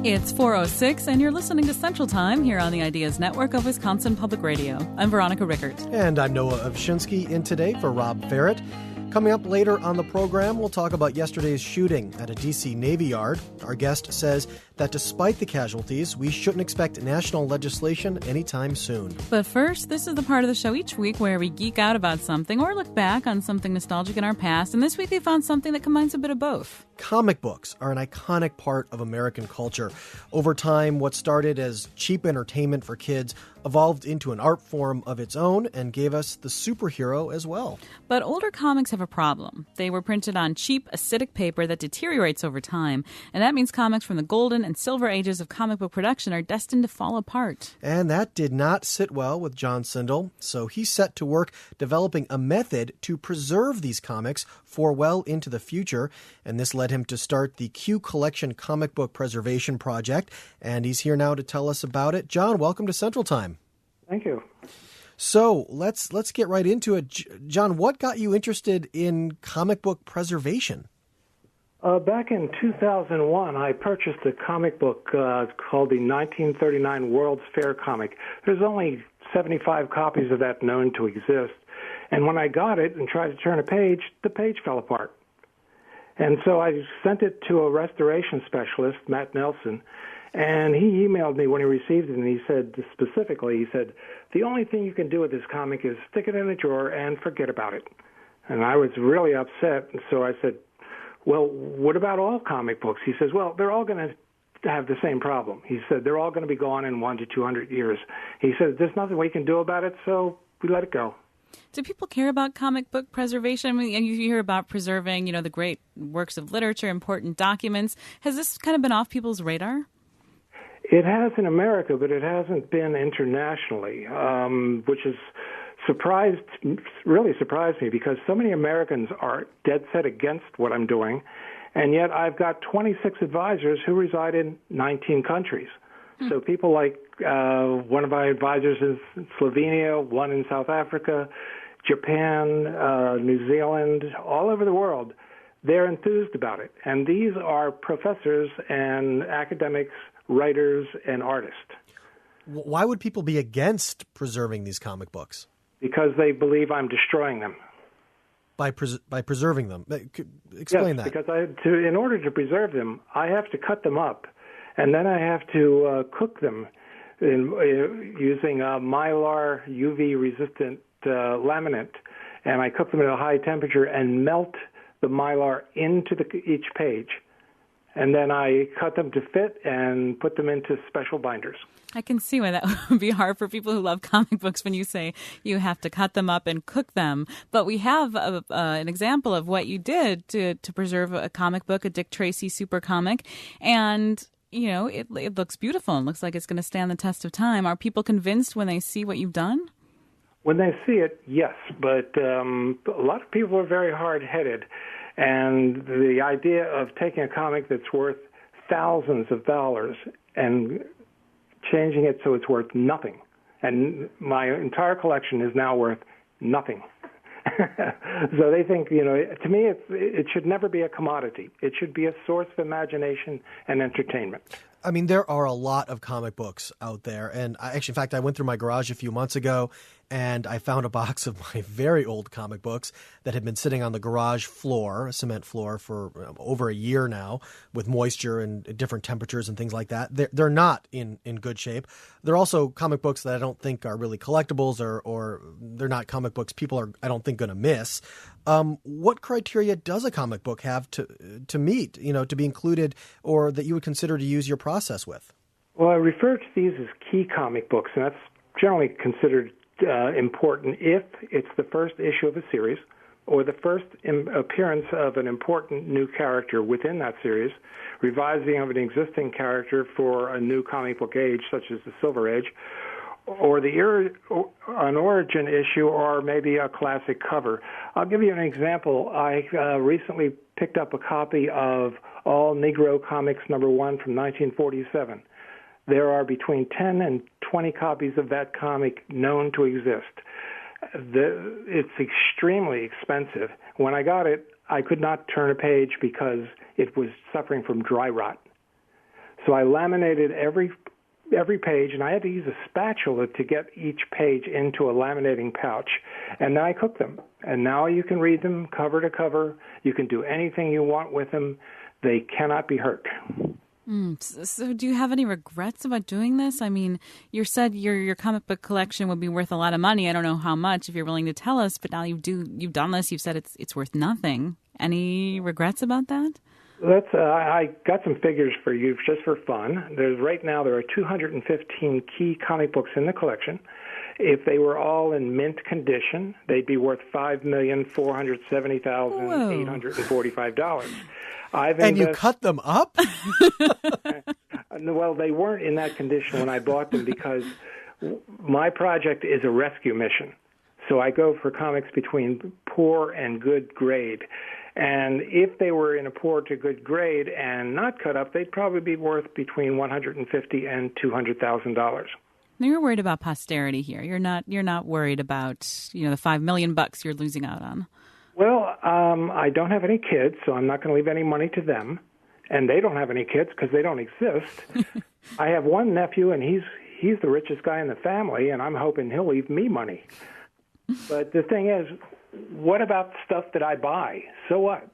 It's 4:06, and you're listening to Central Time here on the Ideas Network of Wisconsin Public Radio. I'm Veronica Rickert. And I'm Noah Ovshinsky, in today for Rob Ferret. Coming up later on the program, we'll talk about yesterday's shooting at a D.C. Navy Yard. Our guest says that despite the casualties, we shouldn't expect national legislation anytime soon. But first, this is the part of the show each week where we geek out about something or look back on something nostalgic in our past. And this week we found something that combines a bit of both. Comic books are an iconic part of American culture. Over time, what started as cheap entertainment for kids evolved into an art form of its own and gave us the superhero as well. But older comics have a problem. They were printed on cheap, acidic paper that deteriorates over time. And that means comics from the golden and silver ages of comic book production are destined to fall apart. And that did not sit well with John Sindel, so he set to work developing a method to preserve these comics for well into the future. And this led him to start the Q Collection Comic Book Preservation Project. And he's here now to tell us about it. John, welcome to Central Time. Thank you. So let's get right into it. John, what got you interested in comic book preservation? Back in 2001, I purchased a comic book called the 1939 World's Fair comic. There's only 75 copies of that known to exist. And when I got it and tried to turn a page, the page fell apart. And so I sent it to a restoration specialist, Matt Nelson, and he emailed me when he received it, and he said, specifically, the only thing you can do with this comic is stick it in a drawer and forget about it. And I was really upset, and so I said, well, what about all comic books? He says, well, they're all going to have the same problem. He said, they're all going to be gone in 100 to 200 years. He said, there's nothing we can do about it, so we let it go. Do people care about comic book preservation? I mean, you hear about preserving, the great works of literature, important documents. Has this kind of been off people's radar? It has in America, but it hasn't been internationally, which has really surprised me, because so many Americans are dead set against what I'm doing, and yet I've got 26 advisors who reside in 19 countries. So people like one of my advisors in Slovenia, one in South Africa, Japan, New Zealand, all over the world, they're enthused about it. And these are professors and academics, writers, and artists. Why would people be against preserving these comic books? Because they believe I'm destroying them. By preserving them? Explain that. Because in order to preserve them, I have to cut them up, and then I have to cook them using Mylar UV-resistant laminate, and I cook them at a high temperature and melt the Mylar into each page. And then I cut them to fit and put them into special binders. I can see why that would be hard for people who love comic books when you say you have to cut them up and cook them. But we have an example of what you did to preserve a comic book, a Dick Tracy super comic. And, it looks beautiful and looks like it's going to stand the test of time. Are people convinced when they see what you've done? When they see it, yes. But a lot of people are very hard-headed. And the idea of taking a comic that's worth thousands of dollars and changing it so it's worth nothing. And my entire collection is now worth nothing. So they think, to me, it should never be a commodity. It should be a source of imagination and entertainment. I mean, there are a lot of comic books out there. And in fact, I went through my garage a few months ago and I found a box of my very old comic books that had been sitting on the garage floor, a cement floor, for over a year now, with moisture and different temperatures and things like that. They're not in good shape. They're also comic books that I don't think are really collectibles, or they're not comic books people are, I don't think, going to miss. What criteria does a comic book have to meet, to be included, or that you would consider to use your process with? Well, I refer to these as key comic books, and that's generally considered important if it's the first issue of a series or the first appearance of an important new character within that series, revising of an existing character for a new comic book age, such as the Silver Age, or an origin issue, or maybe a classic cover. I'll give you an example. I recently picked up a copy of All Negro Comics #1 from 1947. There are between 10 and 20 copies of that comic known to exist. It's extremely expensive. When I got it, I could not turn a page because it was suffering from dry rot. So I laminated every page, and I had to use a spatula to get each page into a laminating pouch. And then I cooked them. And now you can read them cover to cover. You can do anything you want with them. They cannot be hurt. So do you have any regrets about doing this? I mean, you said your comic book collection would be worth a lot of money. I don't know how much, if you're willing to tell us, but now you've done this. You've said it's worth nothing. Any regrets about that? I got some figures for you just for fun. Right now there are 215 key comic books in the collection. If they were all in mint condition, they'd be worth $5,470,845. And you cut them up? Well, they weren't in that condition when I bought them because my project is a rescue mission. So I go for comics between poor and good grade. And if they were in a poor to good grade and not cut up, they'd probably be worth between $150,000 and $200,000. Now you're worried about posterity here. You're not worried about the $5 million you're losing out on. Well, I don't have any kids, so I'm not going to leave any money to them, and they don't have any kids because they don't exist. I have one nephew, and he's the richest guy in the family, and I'm hoping he'll leave me money. But the thing is, what about stuff that I buy? So what?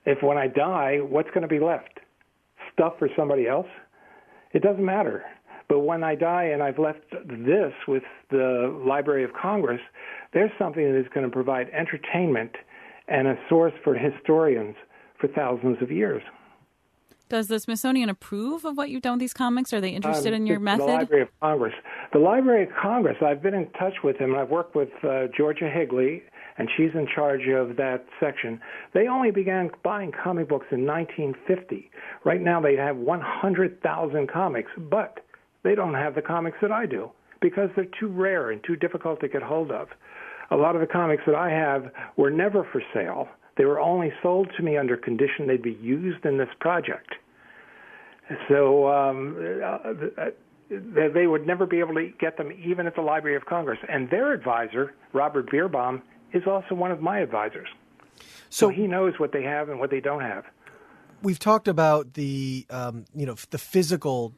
If when I die, what's going to be left? Stuff for somebody else? It doesn't matter. But when I die and I've left this with the Library of Congress, there's something that is going to provide entertainment and a source for historians for thousands of years. Does the Smithsonian approve of what you've done with these comics? Are they interested in your method? The Library of Congress. The Library of Congress, I've been in touch with them. I've worked with Georgia Higley, and she's in charge of that section. They only began buying comic books in 1950. Right now they have 100,000 comics, but they don't have the comics that I do because they're too rare and too difficult to get hold of. A lot of the comics that I have were never for sale. They were only sold to me under condition they'd be used in this project. So they would never be able to get them even at the Library of Congress. And their advisor, Robert Bierbaum, is also one of my advisors. So he knows what they have and what they don't have. We've talked about the the physical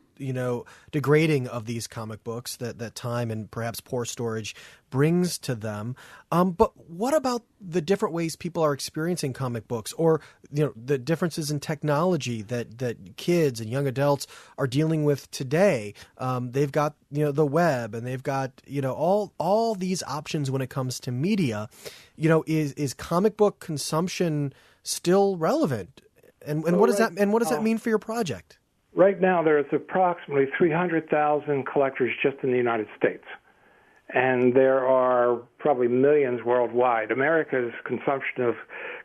degrading of these comic books that time and perhaps poor storage brings to them. But what about the different ways people are experiencing comic books, or the differences in technology that kids and young adults are dealing with today? They've got the web, and they've got all these options when it comes to media. Is comic book consumption still relevant? And what does that mean for your project? Right now, there's approximately 300,000 collectors just in the United States, and there are probably millions worldwide. America's consumption of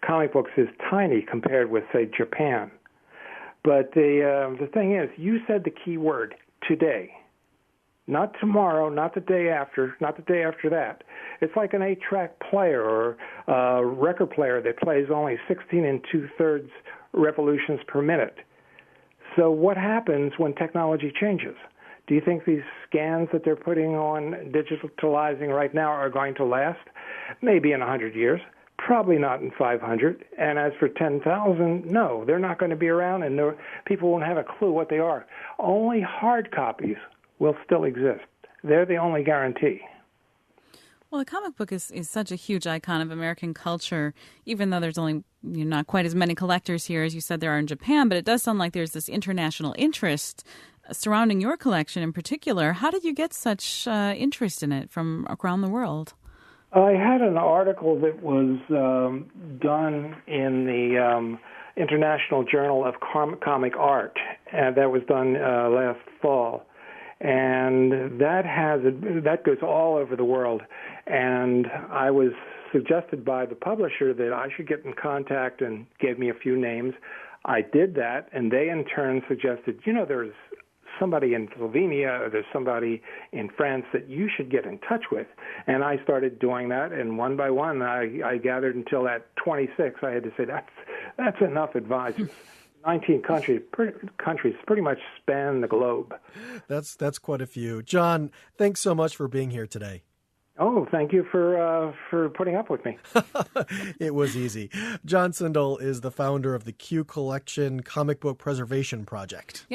comic books is tiny compared with, say, Japan. But the thing is, you said the key word, today. Not tomorrow, not the day after, not the day after that. It's like an 8-track player or a record player that plays only 16 2/3 revolutions per minute. So what happens when technology changes? Do you think these scans that they're putting on digitalizing right now are going to last? Maybe in 100 years. Probably not in 500. And as for 10,000, no, they're not going to be around, and people won't have a clue what they are. Only hard copies will still exist. They're the only guarantee. Well, the comic book is such a huge icon of American culture, even though there's only not quite as many collectors here as you said there are in Japan, but it does sound like there's this international interest surrounding your collection in particular. How did you get such interest in it from around the world? I had an article that was done in the International Journal of Comic Art, and that was done last fall. And that goes all over the world. And I was suggested by the publisher that I should get in contact and gave me a few names. I did that, and they in turn suggested, there's somebody in Slovenia or there's somebody in France that you should get in touch with. And I started doing that, and one by one I gathered until at 26 I had to say, that's enough advisors. 19 countries pretty much span the globe. That's quite a few. John, thanks so much for being here today. Oh, thank you for putting up with me. It was easy. John Sindall is the founder of the Q Collection Comic Book Preservation Project.